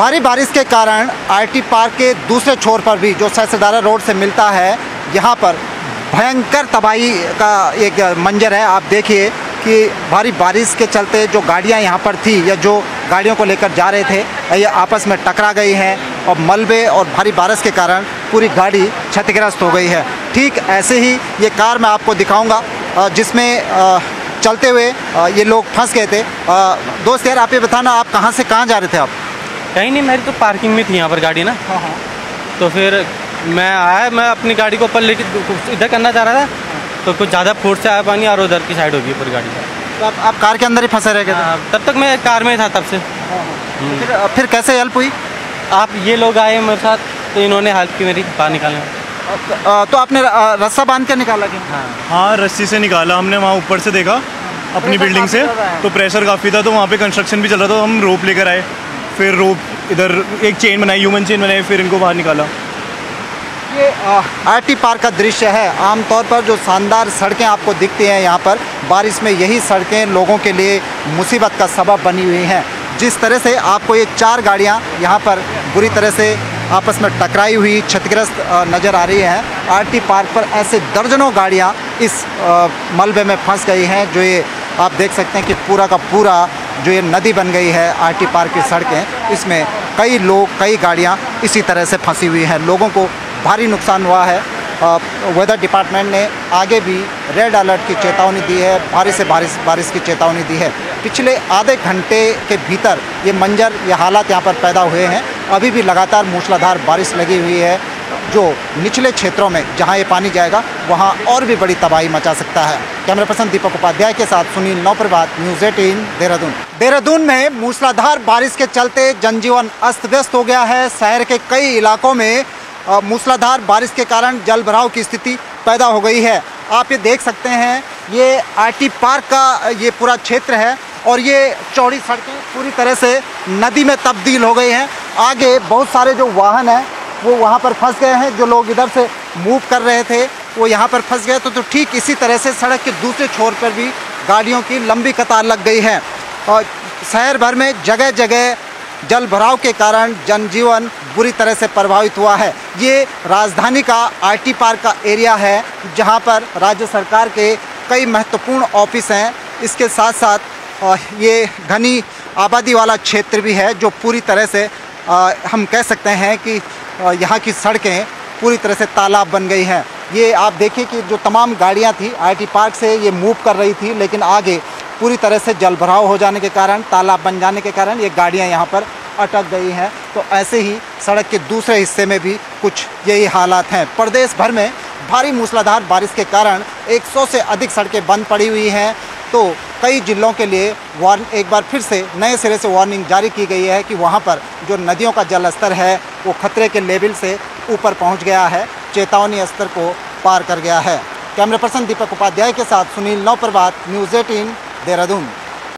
भारी बारिश के कारण आईटी पार्क के दूसरे छोर पर भी जो सहस्त्रधारा रोड से मिलता है, यहाँ पर भयंकर तबाही का एक मंजर है। आप देखिए कि भारी बारिश के चलते जो गाड़ियाँ यहाँ पर थी या जो गाड़ियों को लेकर जा रहे थे, ये आपस में टकरा गई हैं और मलबे और भारी बारिश के कारण पूरी गाड़ी क्षतिग्रस्त हो गई है। ठीक ऐसे ही ये कार मैं आपको दिखाऊंगा जिसमें चलते हुए ये लोग फंस गए थे। दोस्त यार, आप ये बताना, आप कहाँ से कहाँ जा रहे थे? आप कहीं नहीं, मेरी तो पार्किंग में थी यहाँ पर गाड़ी ना। हाँ। तो फिर मैं अपनी गाड़ी को ऊपर लेके इधर करना चाह रहा था, तो कुछ ज़्यादा फोर्स से आया पानी और उधर की साइड होगी पूरी गाड़ी। तो आप कार के अंदर ही फंसे रह गए थे? तब तक मैं कार में था तब से। तो फिर कैसे हेल्प हुई? आप ये लोग आए मेरे साथ, तो इन्होंने हेल्प की मेरी बाहर निकालने में। तो आपने रस्सा बांध के निकाला क्या? हाँ, रस्सी से निकाला हमने। वहाँ ऊपर से देखा अपनी बिल्डिंग से, तो प्रेशर काफ़ी था, तो वहाँ पे कंस्ट्रक्शन भी चल रहा था, तो हम रोप लेकर आए। फिर रोप इधर एक चेन बनाई, ह्यूमन चेन बनाई, फिर इनको बाहर निकाला। ये आईटी पार्क का दृश्य है। आमतौर पर जो शानदार सड़कें आपको दिखती हैं यहाँ पर, बारिश में यही सड़कें लोगों के लिए मुसीबत का सबब बनी हुई हैं। जिस तरह से आपको ये 4 गाड़ियाँ यहाँ पर बुरी तरह से आपस में टकराई हुई क्षतिग्रस्त नज़र आ रही हैं। आईटी पार्क पर ऐसे दर्जनों गाड़ियाँ इस मलबे में फंस गई हैं, जो ये आप देख सकते हैं कि पूरा का पूरा जो ये नदी बन गई है आईटी पार्क की सड़कें, इसमें कई लोग, कई गाड़ियाँ इसी तरह से फंसी हुई हैं। लोगों को भारी नुकसान हुआ है। वेदर डिपार्टमेंट ने आगे भी रेड अलर्ट की चेतावनी दी है, भारी से बारिश की चेतावनी दी है। पिछले आधे घंटे के भीतर ये मंजर, ये हालात यहाँ पर पैदा हुए हैं। अभी भी लगातार मूसलाधार बारिश लगी हुई है, जो निचले क्षेत्रों में जहाँ ये पानी जाएगा वहाँ और भी बड़ी तबाही मचा सकता है। कैमरा पर्सन दीपक उपाध्याय के साथ सुनील नौप्रभात, न्यूज़ 18 देहरादून। देहरादून में मूसलाधार बारिश के चलते जनजीवन अस्त व्यस्त हो गया है। शहर के कई इलाकों में मूसलाधार बारिश के कारण जल भराव की स्थिति पैदा हो गई है। आप ये देख सकते हैं, ये आईटी पार्क का ये पूरा क्षेत्र है और ये चौड़ी सड़कें पूरी तरह से नदी में तब्दील हो गई हैं। आगे बहुत सारे जो वाहन हैं वो वहाँ पर फंस गए हैं। जो लोग इधर से मूव कर रहे थे वो यहाँ पर फंस गए। तो ठीक इसी तरह से सड़क के दूसरे छोर पर भी गाड़ियों की लंबी कतार लग गई है और शहर भर में जगह जगह जल भराव के कारण जनजीवन बुरी तरह से प्रभावित हुआ है। ये राजधानी का आईटी पार्क का एरिया है, जहाँ पर राज्य सरकार के कई महत्वपूर्ण ऑफिस हैं। इसके साथ साथ ये घनी आबादी वाला क्षेत्र भी है, जो पूरी तरह से हम कह सकते हैं कि यहाँ की सड़कें पूरी तरह से तालाब बन गई हैं। ये आप देखिए कि जो तमाम गाड़ियाँ थी आईटी पार्क से ये मूव कर रही थी, लेकिन आगे पूरी तरह से जल भराव हो जाने के कारण, तालाब बन जाने के कारण ये गाड़ियाँ यहाँ पर अटक गई हैं। तो ऐसे ही सड़क के दूसरे हिस्से में भी कुछ यही हालात हैं। प्रदेश भर में भारी मूसलाधार बारिश के कारण 100 से अधिक सड़कें बंद पड़ी हुई हैं। तो कई जिलों के लिए एक बार फिर से नए सिरे से वार्निंग जारी की गई है कि वहाँ पर जो नदियों का जल स्तर है वो खतरे के लेवल से ऊपर पहुँच गया है, चेतावनी स्तर को पार कर गया है। कैमरा पर्सन दीपक उपाध्याय के साथ सुनील नौप्रभात, न्यूज़ 18 देहरादून।